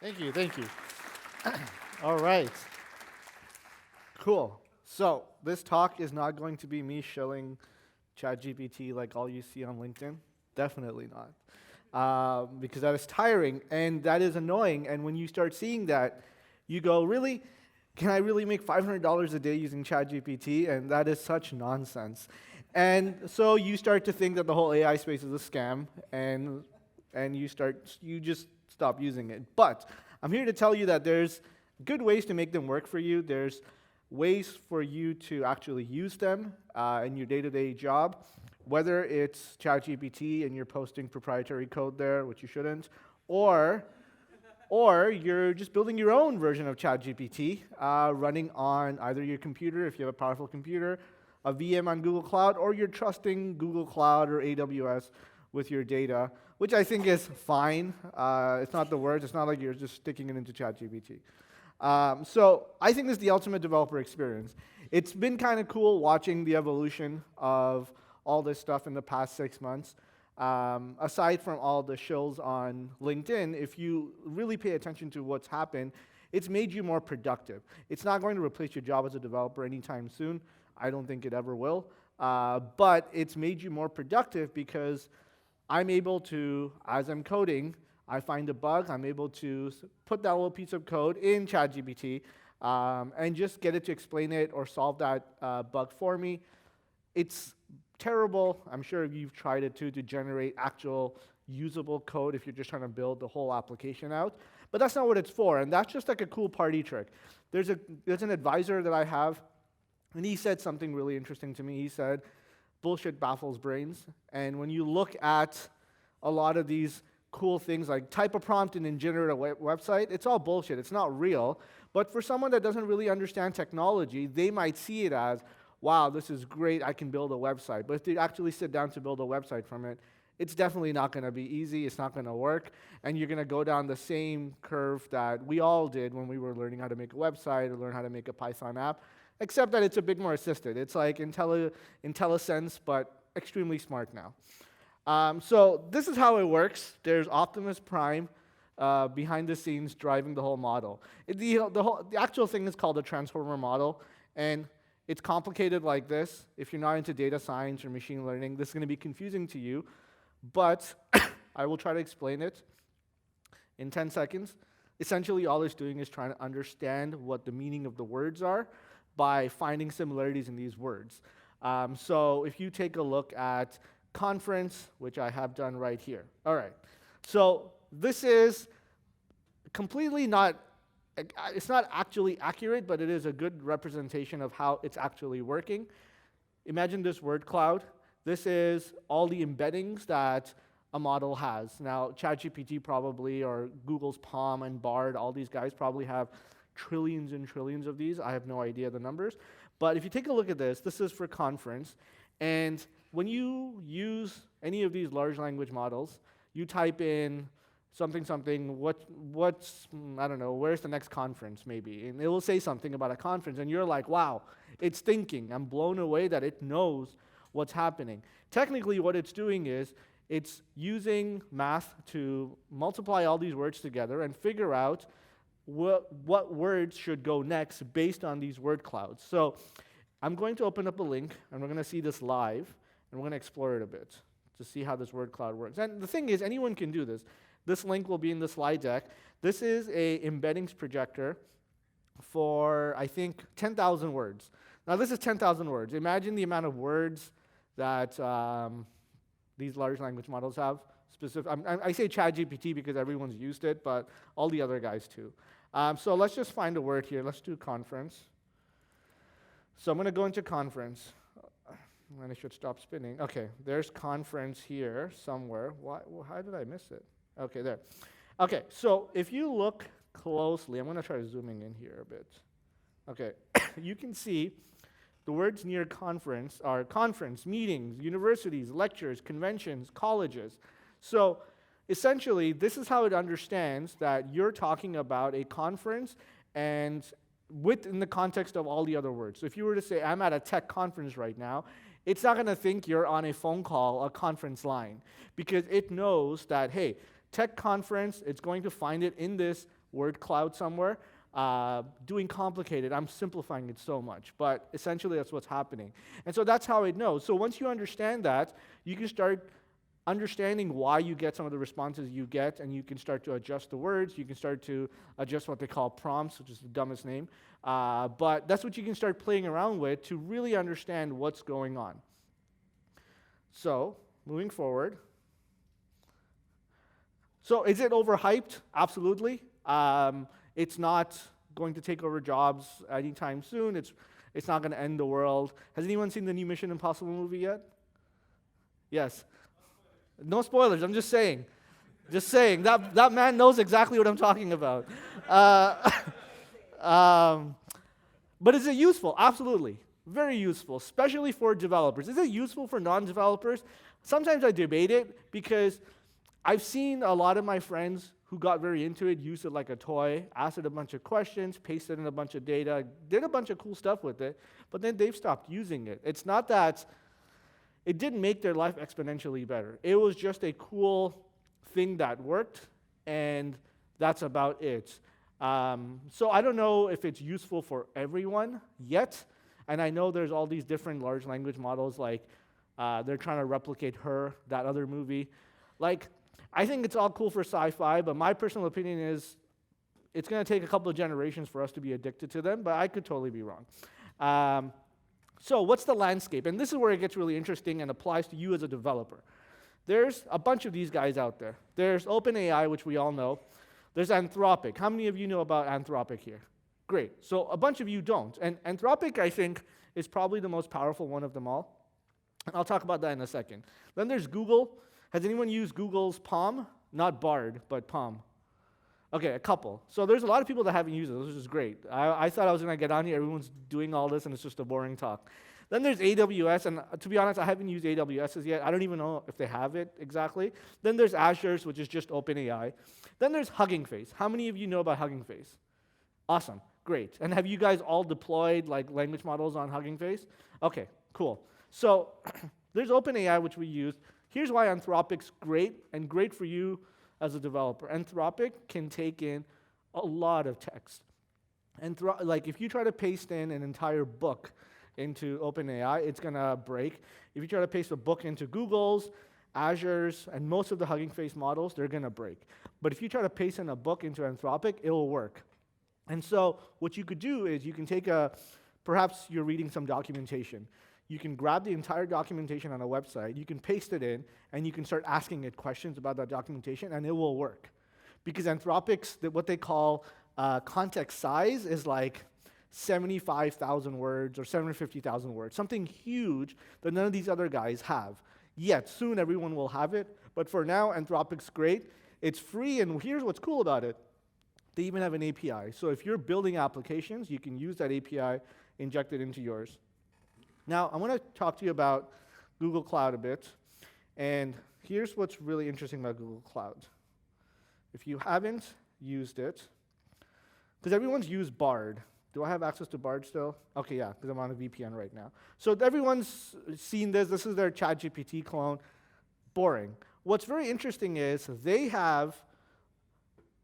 Thank you, thank you. All right, cool. So this talk is not going to be me shilling ChatGPT like all you see on LinkedIn. Definitely not. Because that is tiring and that is annoying. And when you start seeing that, you go, really? Can I really make $500 a day using ChatGPT? And that is such nonsense. And so you start to think that the whole AI space is a scam, and you just stop using it. But I'm here to tell you that there's good ways to make them work for you. There's ways for you to actually use them in your day-to-day job, whether it's ChatGPT and you're posting proprietary code there, which you shouldn't, or you're just building your own version of ChatGPT running on either your computer, if you have a powerful computer, a VM on Google Cloud, or you're trusting Google Cloud or AWS with your data, which I think is fine. It's not the worst. It's not like you're just sticking it into ChatGPT. So I think this is the ultimate developer experience. It's been kind of cool watching the evolution of all this stuff in the past 6 months. Aside from all the shills on LinkedIn, if you really pay attention to what's happened, it's made you more productive. It's not going to replace your job as a developer anytime soon. I don't think it ever will. But it's made you more productive because I'm able to, as I'm coding, I find a bug, I'm able to put that little piece of code in ChatGPT and just get it to explain it or solve that bug for me. It's terrible. I'm sure you've tried it too, to generate actual usable code if you're just trying to build the whole application out. But that's not what it's for, and that's just like a cool party trick. There's an advisor that I have, and he said something really interesting to me. He said, bullshit baffles brains. And when you look at a lot of these cool things like type a prompt and then generate a website, it's all bullshit. It's not real. But for someone that doesn't really understand technology, they might see it as, wow, this is great, I can build a website. But if they actually sit down to build a website from it, it's definitely not going to be easy, it's not going to work, and you're going to go down the same curve that we all did when we were learning how to make a website or learn how to make a Python app, except that it's a bit more assisted. It's like IntelliSense, but extremely smart now. So this is how it works. There's Optimus Prime behind the scenes driving the whole model. The actual thing is called a transformer model, and it's complicated like this. If you're not into data science or machine learning, this is going to be confusing to you, but I will try to explain it in 10 seconds. Essentially, all it's doing is trying to understand what the meaning of the words are by finding similarities in these words. So if you take a look at conference, which I have done right here. All right, so this is completely not, it's not actually accurate, but it is a good representation of how it's actually working. Imagine this word cloud. This is all the embeddings that a model has. Now, ChatGPT probably, or Google's Palm and Bard, all these guys probably have trillions and trillions of these. I have no idea the numbers. But if you take a look at this, this is for conference. And when you use any of these large language models, you type in something, what's, I don't know, where's the next conference maybe? And it will say something about a conference, and you're like, wow, it's thinking. I'm blown away that it knows what's happening. Technically, what it's doing is it's using math to multiply all these words together and figure out what words should go next based on these word clouds. So I'm going to open up a link, and we're going to see this live, and we're going to explore it a bit to see how this word cloud works. And the thing is, anyone can do this. This link will be in the slide deck. This is a embeddings projector for, I think, 10,000 words. Now, this is 10,000 words. Imagine the amount of words that these large language models have. I say ChatGPT because everyone's used it, but all the other guys too. So let's just find a word here. Let's do conference. So I'm going to go into conference. And it should stop spinning. Okay, there's conference here somewhere. How did I miss it? Okay, there. Okay, so if you look closely, I'm going to try zooming in here a bit. Okay, you can see the words near conference are conference, meetings, universities, lectures, conventions, colleges. So essentially, this is how it understands that you're talking about a conference and within the context of all the other words. So if you were to say, I'm at a tech conference right now, it's not going to think you're on a phone call, a conference line, because it knows that, hey, tech conference, it's going to find it in this word cloud somewhere, doing complicated. I'm simplifying it so much, but essentially that's what's happening. And so that's how it knows. So once you understand that, you can start understanding why you get some of the responses you get, and you can start to adjust the words. You can start to adjust what they call prompts, which is the dumbest name. But that's what you can start playing around with to really understand what's going on. So, moving forward. So, is it overhyped? Absolutely. It's not going to take over jobs anytime soon. It's not going to end the world. Has anyone seen the new Mission Impossible movie yet? Yes. No spoilers, I'm just saying. Just saying. That man knows exactly what I'm talking about. But is it useful? Absolutely. Very useful, especially for developers. Is it useful for non-developers? Sometimes I debate it because I've seen a lot of my friends who got very into it use it like a toy, asked it a bunch of questions, pasted in a bunch of data, did a bunch of cool stuff with it, but then they've stopped using it. It's not that it didn't make their life exponentially better. It was just a cool thing that worked, and that's about it. So I don't know if it's useful for everyone yet, and I know there's all these different large language models, like they're trying to replicate Her, that other movie. Like, I think it's all cool for sci-fi, but my personal opinion is it's going to take a couple of generations for us to be addicted to them, but I could totally be wrong. So what's the landscape? And this is where it gets really interesting and applies to you as a developer. There's a bunch of these guys out there. There's OpenAI, which we all know. There's Anthropic. How many of you know about Anthropic here? Great. So a bunch of you don't. And Anthropic, I think, is probably the most powerful one of them all. And I'll talk about that in a second. Then there's Google. Has anyone used Google's Palm? Not Bard, but Palm. Okay, a couple. So there's a lot of people that haven't used it, which is great. I thought I was going to get on here. Everyone's doing all this, and it's just a boring talk. Then there's AWS, and to be honest, I haven't used AWS's yet. I don't even know if they have it exactly. Then there's Azure's, which is just OpenAI. Then there's HuggingFace. How many of you know about HuggingFace? Awesome, great. And have you guys all deployed like language models on HuggingFace? Okay, cool. So there's OpenAI, which we use. Here's why Anthropic's great, and great for you as a developer. Anthropic can take in a lot of text. Like if you try to paste in an entire book into OpenAI, it's going to break. If you try to paste a book into Google's, Azure's, and most of the Hugging Face models, they're going to break. But if you try to paste in a book into Anthropic, it will work. And so what you could do is you can take perhaps you're reading some documentation. You can grab the entire documentation on a website, you can paste it in, and you can start asking it questions about that documentation, and it will work. Because Anthropic's, what they call context size is like 75,000 words or 750,000 words, something huge that none of these other guys have. Yet, soon everyone will have it, but for now, Anthropic's great. It's free, and here's what's cool about it. They even have an API. So if you're building applications, you can use that API, inject it into yours. Now, I want to talk to you about Google Cloud a bit, and here's what's really interesting about Google Cloud. If you haven't used it, because everyone's used Bard. Do I have access to Bard still? Okay, yeah, because I'm on a VPN right now. So everyone's seen this. This is their ChatGPT clone. Boring. What's very interesting is they have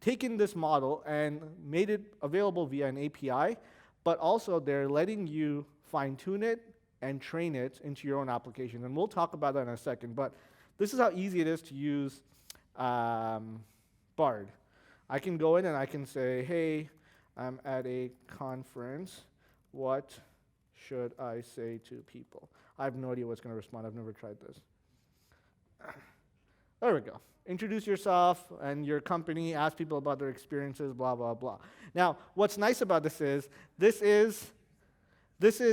taken this model and made it available via an API, but also they're letting you fine-tune it and train it into your own application. And we'll talk about that in a second, but this is how easy it is to use Bard. I can go in and I can say, hey, I'm at a conference. What should I say to people? I have no idea what's going to respond. I've never tried this. There we go. Introduce yourself and your company, ask people about their experiences, blah, blah, blah. Now, what's nice about this is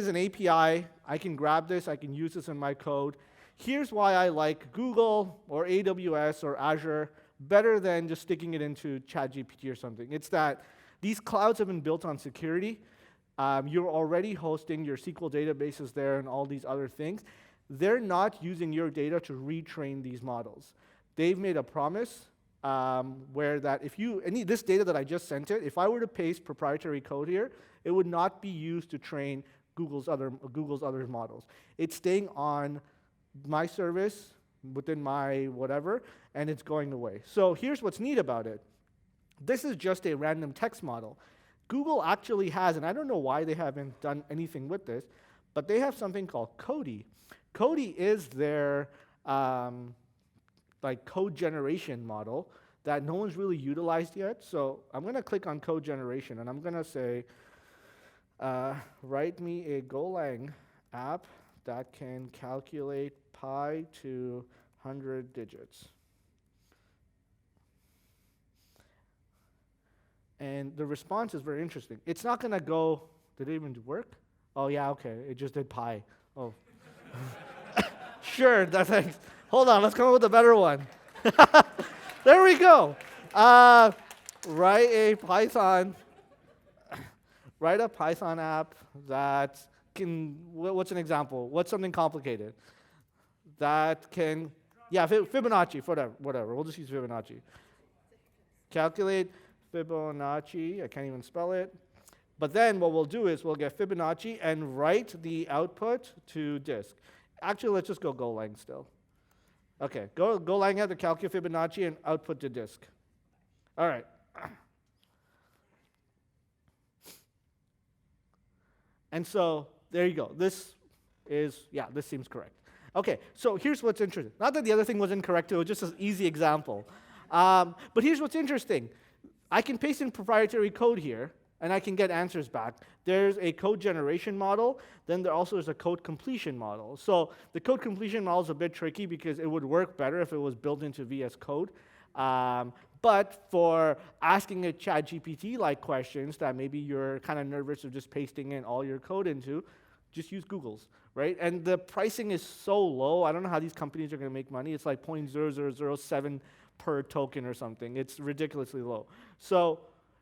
an API. I can grab this. I can use this in my code. Here's why I like Google or AWS or Azure better than just sticking it into ChatGPT or something. It's that these clouds have been built on security. You're already hosting your SQL databases there and all these other things. They're not using your data to retrain these models. They've made a promise where that if this data that I just sent it, if I were to paste proprietary code here, it would not be used to train Google's other models. It's staying on my service within my whatever, and it's going away. So here's what's neat about it. This is just a random text model. Google actually has, and I don't know why they haven't done anything with this, but they have something called Cody. Cody is their like code generation model that no one's really utilized yet. So I'm going to click on code generation, and I'm going to say, write me a Golang app that can calculate pi to 100 digits. And the response is very interesting. It's not going to go, did it even work? Oh, yeah, okay, it just did pi. Oh. Sure, that's like, hold on, let's come up with a better one. There we go. Write a Python app that can, what's an example? What's something complicated? That can, yeah, Fibonacci, whatever. We'll just use Fibonacci. Calculate Fibonacci, I can't even spell it. But then what we'll do is we'll get Fibonacci and write the output to disk. Actually, let's just go Golang still. Okay, Golang have to calculate Fibonacci and output to disk. All right. And so there you go. This seems correct. Okay, so here's what's interesting. Not that the other thing was incorrect, it was just an easy example. But here's what's interesting. I can paste in proprietary code here, and I can get answers back. There's a code generation model, then there also is a code completion model. So the code completion model is a bit tricky because it would work better if it was built into VS Code. But for asking a ChatGPT-like questions that maybe you're kind of nervous of just pasting in all your code into, just use Google's, right? And the pricing is so low, I don't know how these companies are going to make money. It's like 0.0007 per token or something. It's ridiculously low. So,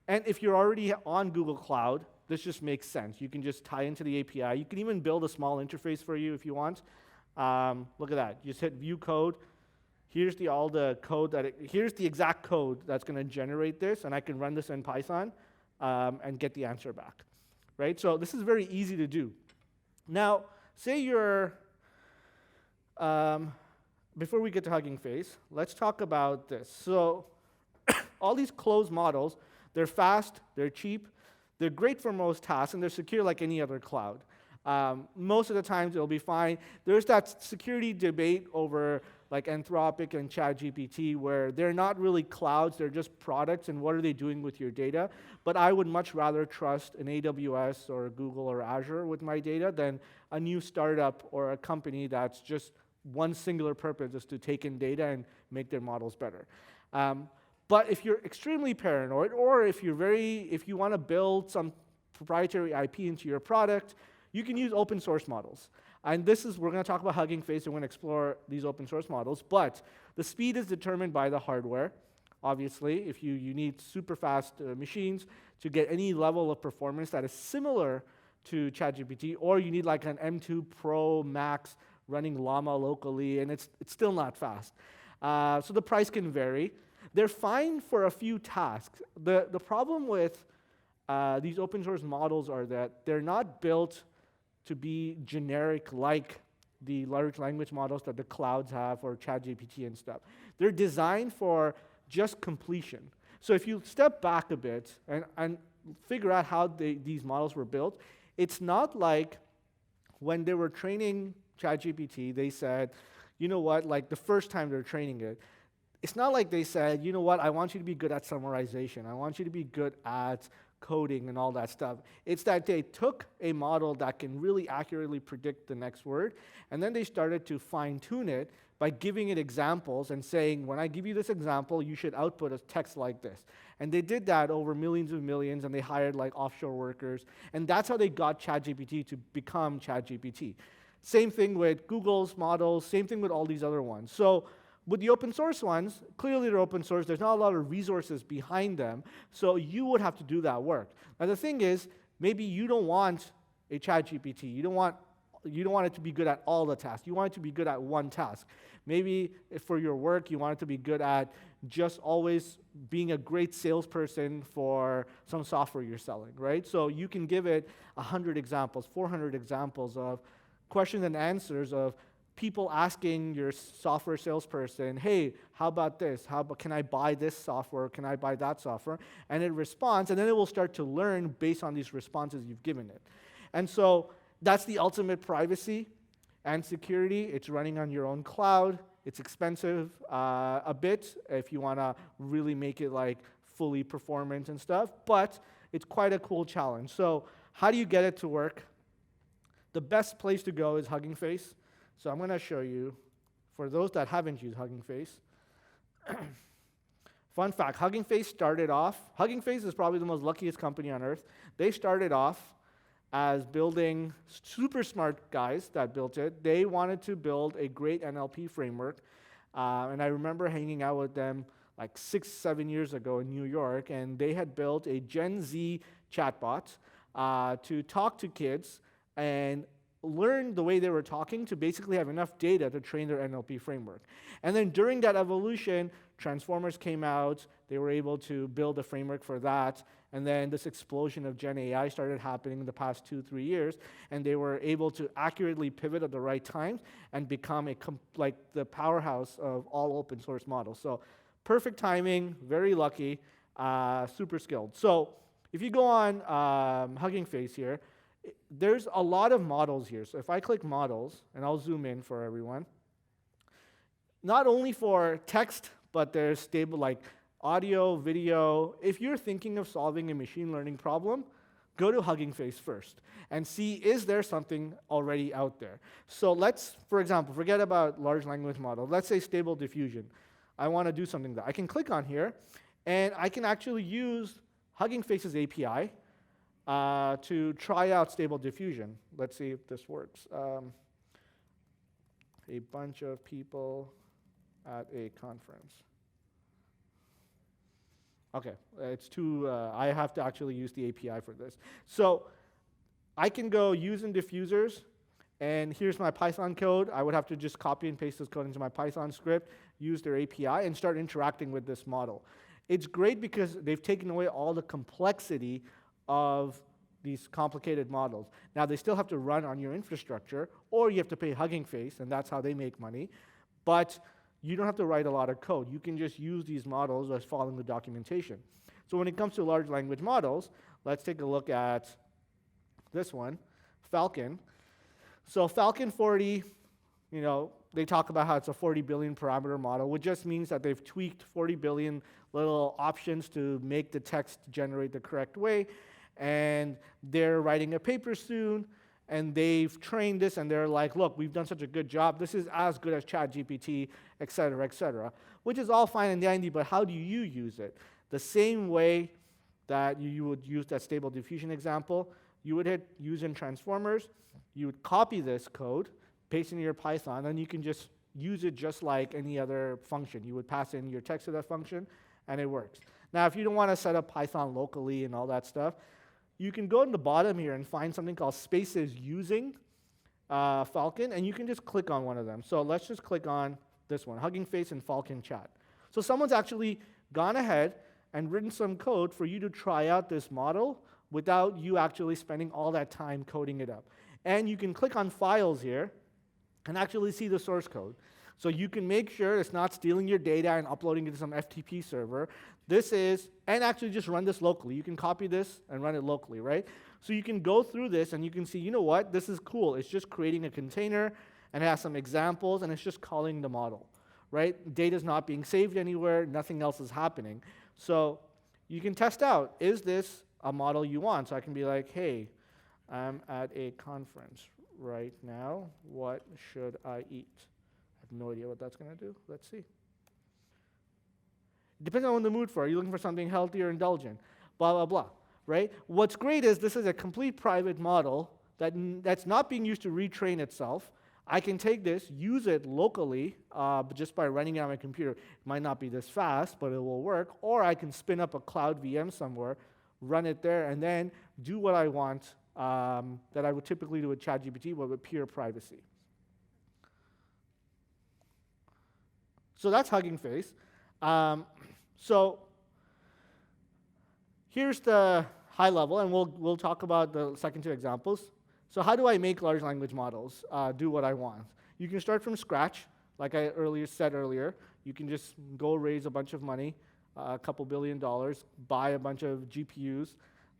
and if you're already on Google Cloud, this just makes sense. You can just tie into the API. You can even build a small interface for you if you want. Look at that. You just hit view code. Here's here's the exact code that's going to generate this, and I can run this in Python and get the answer back, right? So this is very easy to do. Now, say you're, before we get to Hugging Face, let's talk about this. So all these closed models, they're fast, they're cheap, they're great for most tasks, and they're secure like any other cloud. Most of the times it'll be fine. There's that security debate over like Anthropic and ChatGPT where they're not really clouds, they're just products, and what are they doing with your data? But I would much rather trust an AWS or Google or Azure with my data than a new startup or a company that's just one singular purpose is to take in data and make their models better. But if you're extremely paranoid, or if you want to build some proprietary IP into your product, you can use open source models. And we're going to talk about Hugging Face, and we're going to explore these open source models, but the speed is determined by the hardware. Obviously, if you need super fast machines to get any level of performance that is similar to ChatGPT, or you need like an M2 Pro Max running Llama locally, and it's still not fast. So the price can vary. They're fine for a few tasks. The problem with these open source models are that they're not built to be generic like the large language models that the clouds have or ChatGPT and stuff. They're designed for just completion. So if you step back a bit and figure out how these models were built, it's not like when they were training ChatGPT, they said, you know what, like the first time they're training it, it's not like they said, you know what, I want you to be good at summarization. I want you to be good at coding and all that stuff. It's that they took a model that can really accurately predict the next word, and then they started to fine-tune it by giving it examples and saying, when I give you this example, you should output a text like this. And they did that over millions of millions, and they hired like offshore workers, and that's how they got ChatGPT to become ChatGPT. Same thing with Google's models, same thing with all these other ones. So with the open source ones, clearly they're open source. There's not a lot of resources behind them, so you would have to do that work. Now the thing is, maybe you don't want a ChatGPT. You don't want it to be good at all the tasks. You want it to be good at one task. Maybe if for your work, you want it to be good at just always being a great salesperson for some software you're selling, right? So you can give it 100 examples, 400 examples of questions and answers of people asking your software salesperson, hey, how about this? Can I buy this software? Can I buy that software? And it responds, and then it will start to learn based on these responses you've given it. And so that's the ultimate privacy and security. It's running on your own cloud. It's expensive a bit if you want to really make it like fully performant and stuff, but it's quite a cool challenge. So how do you get it to work? The best place to go is HuggingFace. So I'm going to show you, for those that haven't used HuggingFace. Fun fact, HuggingFace is probably the most luckiest company on earth. They started off as building super smart guys that built it. They wanted to build a great NLP framework. And I remember hanging out with them like 6-7 years ago in New York, and they had built a Gen Z chatbot to talk to kids and learn the way they were talking to basically have enough data to train their NLP framework. And then during that evolution, transformers came out. They were able to build a framework for that. And then this explosion of GenAI started happening in the past 2-3 years. And they were able to accurately pivot at the right time and become like the powerhouse of all open source models. So perfect timing, very lucky, super skilled. So if you go on HuggingFace here, there's a lot of models here. So if I click models, and I'll zoom in for everyone, not only for text, but there's stable like audio, video. If you're thinking of solving a machine learning problem, go to HuggingFace first and see, is there something already out there? So let's, for example, forget about large language model. Let's say stable diffusion. I want to do something that I can click on here, and I can actually use HuggingFace's API to try out stable diffusion. Let's see if this works. A bunch of people at a conference. Okay, it's too, I have to actually use the API for this. So I can go using diffusers, and here's my Python code. I would have to just copy and paste this code into my Python script, use their API, and start interacting with this model. It's great because they've taken away all the complexity of these complicated models. Now, they still have to run on your infrastructure, or you have to pay HuggingFace, and that's how they make money. But you don't have to write a lot of code. You can just use these models as following the documentation. So when it comes to large language models, let's take a look at this one, Falcon. So Falcon 40, they talk about how it's a 40 billion parameter model, which just means that they've tweaked 40 billion little options to make the text generate the correct way. And they're writing a paper soon, and they've trained this, and they're like, look, we've done such a good job. This is as good as ChatGPT, et cetera, which is all fine and dandy, but how do you use it? The same way that you would use that stable diffusion example, you would hit use in transformers, you would copy this code, paste it in your Python, and you can just use it just like any other function. You would pass in your text to that function, and it works. Now, if you don't want to set up Python locally and all that stuff, you can go in the bottom here and find something called spaces using Falcon, and you can just click on one of them. So let's just click on this one, HuggingFace and Falcon Chat. So someone's actually gone ahead and written some code for you to try out this model without you actually spending all that time coding it up. And you can click on files here and actually see the source code. So you can make sure it's not stealing your data and uploading it to some FTP server. And actually just run this locally. You can copy this and run it locally, right? So you can go through this and you can see, you know what, this is cool. It's just creating a container and it has some examples and it's just calling the model, right? Data's not being saved anywhere, nothing else is happening. So you can test out, is this a model you want? So I can be like, hey, I'm at a conference right now. What should I eat? I have no idea what that's going to do. Let's see. Depends on what the mood for. Are you looking for something healthy or indulgent? Blah, blah, blah, right? What's great is this is a complete private model that's not being used to retrain itself. I can take this, use it locally, but just by running it on my computer. It might not be this fast, but it will work. Or I can spin up a cloud VM somewhere, run it there, and then do what I want that I would typically do with ChatGPT, but with pure privacy. So that's HuggingFace. So here's the high level, and we'll talk about the second two examples. So how do I make large language models do what I want? You can start from scratch, like I said earlier. You can just go raise a bunch of money, a couple $1 billion, buy a bunch of GPUs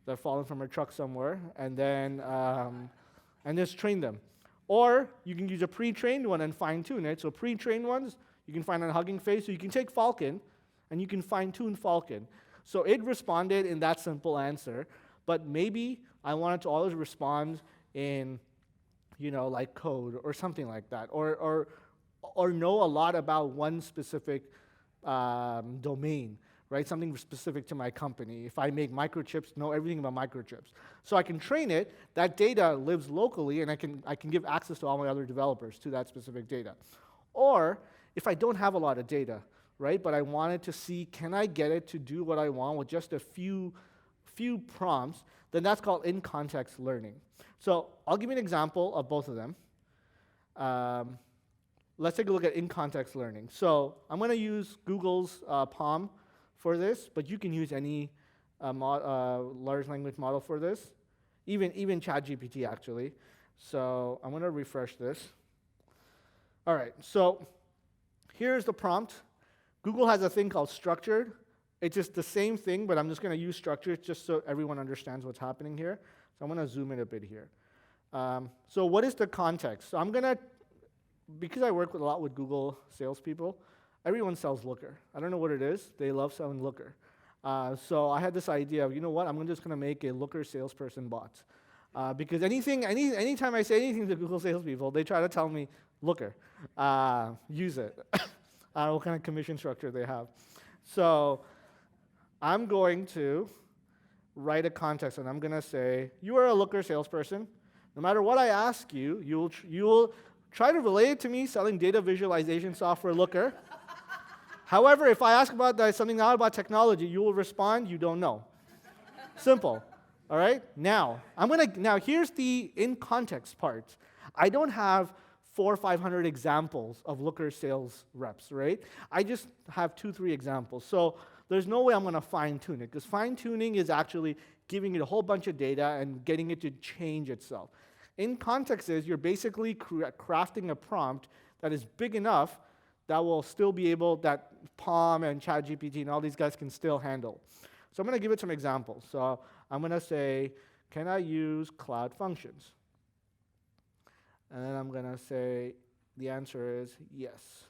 that are falling from a truck somewhere, and then and just train them. Or you can use a pre-trained one and fine-tune it. So pre-trained ones you can find on HuggingFace. So you can take Falcon, and you can fine-tune Falcon. So it responded in that simple answer, but maybe I wanted to always respond in, like code or something like that, or know a lot about one specific domain, right? Something specific to my company. If I make microchips, know everything about microchips. So I can train it. That data lives locally, and I can give access to all my other developers to that specific data. Or if I don't have a lot of data, right, but I wanted to see, can I get it to do what I want with just a few prompts, then that's called in-context learning. So I'll give you an example of both of them. Let's take a look at in-context learning. So I'm going to use Google's PaLM for this, but you can use any large language model for this, even ChatGPT actually. So I'm going to refresh this. All right, so here's the prompt. Google has a thing called structured. It's just the same thing, but I'm just going to use structured just so everyone understands what's happening here. So I'm going to zoom in a bit here. So what is the context? So I'm going to, because I work a lot with Google salespeople, everyone sells Looker. I don't know what it is. They love selling Looker. So I had this idea of, you know what, I'm just going to make a Looker salesperson bot. Because anytime I say anything to Google salespeople, they try to tell me, Looker, use it. I don't know what kind of commission structure they have. So I'm going to write a context, and I'm going to say, you are a Looker salesperson. No matter what I ask you, you'll try to relate it to me selling data visualization software Looker. However, if I ask about something not about technology, you will respond, you don't know. Simple. All right? Now here's the in-context part. I don't have 400 or 500 examples of Looker sales reps, right? I just have 2-3 examples. So there's no way I'm going to fine-tune it, because fine-tuning is actually giving it a whole bunch of data and getting it to change itself. In context is you're basically crafting a prompt that is big enough that will still be able, that PaLM and ChatGPT and all these guys can still handle. So I'm going to give it some examples. So I'm going to say, can I use Cloud Functions? And then I'm going to say, the answer is yes.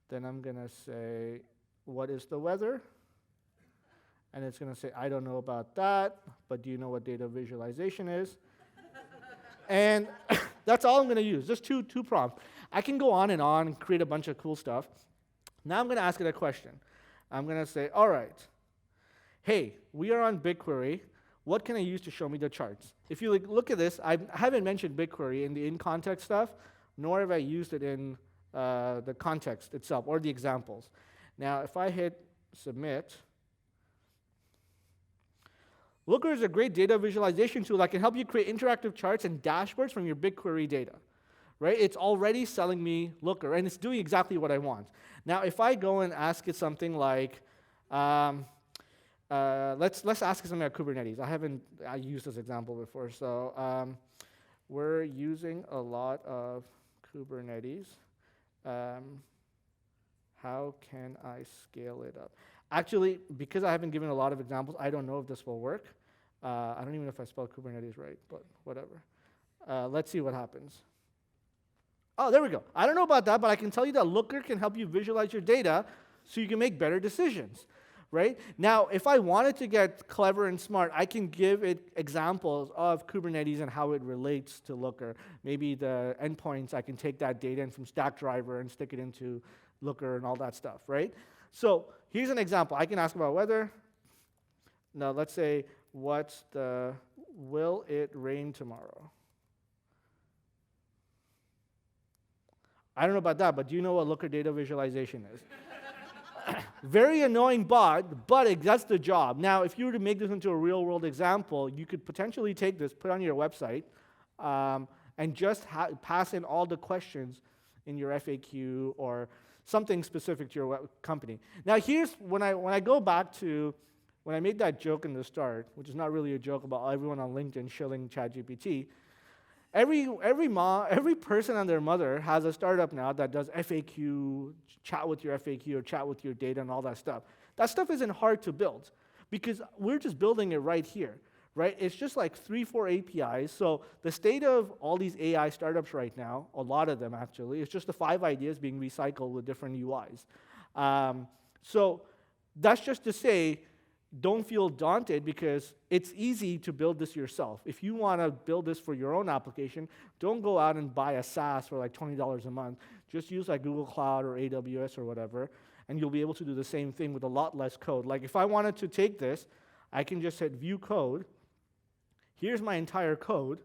Then I'm going to say, what is the weather? And it's going to say, I don't know about that, but do you know what data visualization is? And that's all I'm going to use, just two prompts. I can go on and create a bunch of cool stuff. Now I'm going to ask it a question. I'm going to say, all right, hey, we are on BigQuery. What can I use to show me the charts? If you look at this, I haven't mentioned BigQuery in the in-context stuff, nor have I used it in the context itself or the examples. Now, if I hit submit, Looker is a great data visualization tool that can help you create interactive charts and dashboards from your BigQuery data. Right? It's already selling me Looker, and it's doing exactly what I want. Now, if I go and ask it something like, let's ask it something about Kubernetes. I used this example before. So we're using a lot of Kubernetes. How can I scale it up? Actually, because I haven't given a lot of examples, I don't know if this will work. I don't even know if I spelled Kubernetes right, but whatever. Let's see what happens. Oh, there we go. I don't know about that, but I can tell you that Looker can help you visualize your data so you can make better decisions, right? Now, if I wanted to get clever and smart, I can give it examples of Kubernetes and how it relates to Looker. Maybe the endpoints, I can take that data and from Stackdriver and stick it into Looker and all that stuff, right? So here's an example. I can ask about weather. Now, let's say, will it rain tomorrow? I don't know about that, but do you know what Looker data visualization is? Very annoying bot, but that's the job. Now, if you were to make this into a real-world example, you could potentially take this, put it on your website, and just pass in all the questions in your FAQ or something specific to your company. Now, here's when I go back to when I made that joke in the start, which is not really a joke about everyone on LinkedIn shilling ChatGPT. Every person and their mother has a startup now that does FAQ, chat with your FAQ, or chat with your data and all that stuff. That stuff isn't hard to build because we're just building it right here, right? It's just like 3-4 APIs. So the state of all these AI startups right now, a lot of them actually, is just the 5 ideas being recycled with different UIs. So that's just to say, don't feel daunted because it's easy to build this yourself. If you want to build this for your own application, don't go out and buy a SaaS for like $20 a month. Just use like Google Cloud or AWS or whatever, and you'll be able to do the same thing with a lot less code. Like if I wanted to take this, I can just hit View Code. Here's my entire code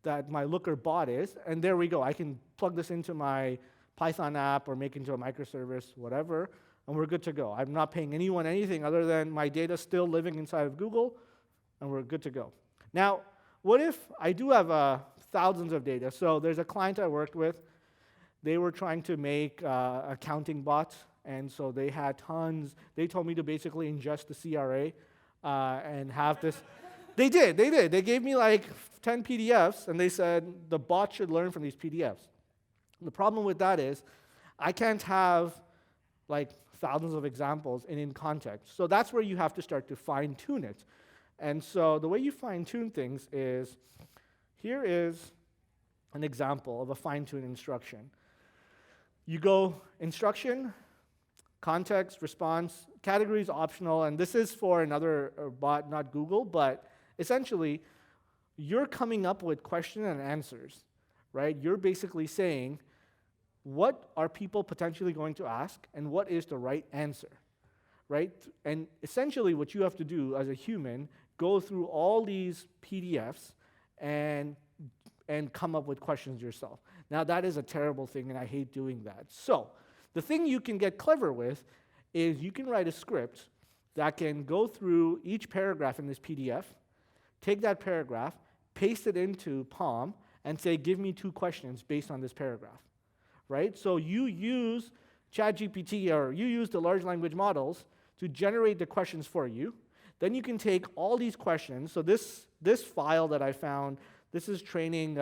that my Looker bot is, and there we go. I can plug this into my Python app or make it into a microservice, whatever, and we're good to go. I'm not paying anyone anything other than my data still living inside of Google, and we're good to go. Now, what if I do have thousands of data? So there's a client I worked with. They were trying to make accounting bots, and so they had tons. They told me to basically ingest the CRA and have this. They did. They gave me like 10 PDFs, and they said the bot should learn from these PDFs. The problem with that is I can't have like thousands of examples in context. So that's where you have to start to fine-tune it. And so the way you fine-tune things is, here is an example of a fine-tune instruction. You go instruction, context, response, categories optional, and this is for another bot, not Google, but essentially, you're coming up with question and answers, right? You're basically saying, what are people potentially going to ask, and what is the right answer, right? And essentially, what you have to do as a human, go through all these PDFs and come up with questions yourself. Now, that is a terrible thing, and I hate doing that. So, the thing you can get clever with is you can write a script that can go through each paragraph in this PDF, take that paragraph, paste it into PaLM, and say, give me 2 questions based on this paragraph, right? So you use ChatGPT or you use the large language models to generate the questions for you. Then you can take all these questions. So this file that I found, this is training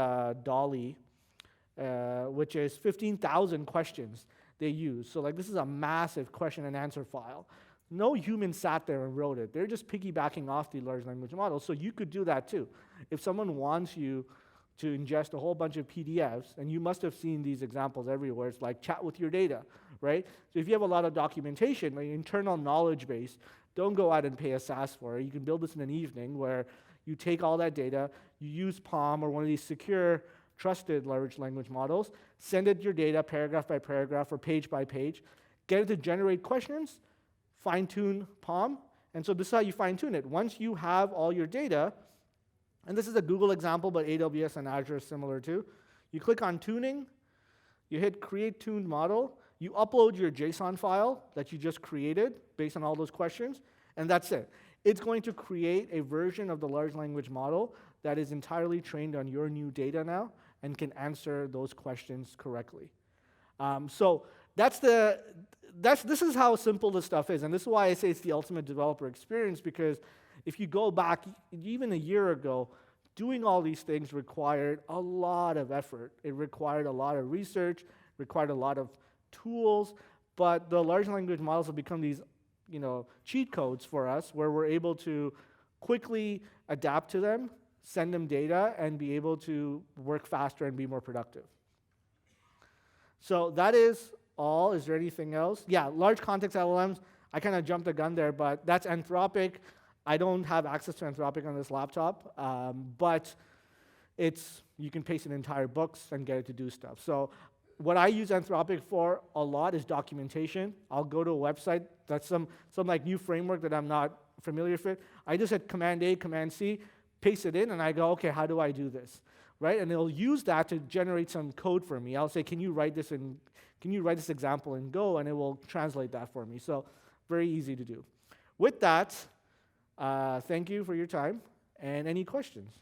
Dolly, which is 15,000 questions they use. So like this is a massive question and answer file. No human sat there and wrote it. They're just piggybacking off the large language model. So you could do that too. If someone wants you to ingest a whole bunch of PDFs, and you must have seen these examples everywhere, it's like chat with your data, right? So if you have a lot of documentation, like internal knowledge base, don't go out and pay a SaaS for it. You can build this in an evening where you take all that data, you use PaLM or one of these secure, trusted large language models, send it your data paragraph by paragraph or page by page, get it to generate questions, fine-tune PaLM, and so this is how you fine-tune it. Once you have all your data, and this is a Google example, but AWS and Azure is similar too, you click on tuning, you hit create tuned model, you upload your JSON file that you just created based on all those questions, and that's it. It's going to create a version of the large language model that is entirely trained on your new data now and can answer those questions correctly. So this is how simple this stuff is, and this is why I say it's the ultimate developer experience, because if you go back even a year ago, doing all these things required a lot of effort. It required a lot of research, required a lot of tools, but the large language models have become these cheat codes for us where we're able to quickly adapt to them, send them data, and be able to work faster and be more productive. So that is all. Is there anything else? Yeah, large context LLMs, I kind of jumped the gun there, but that's Anthropic. I don't have access to Anthropic on this laptop, but you can paste in entire books and get it to do stuff. So what I use Anthropic for a lot is documentation. I'll go to a website that's some like new framework that I'm not familiar with. I just hit Command A, Command C, paste it in, and I go, okay, how do I do this, right? And it'll use that to generate some code for me. I'll say, can you write this example in Go, and it will translate that for me. So very easy to do. With that, thank you for your time, and any questions?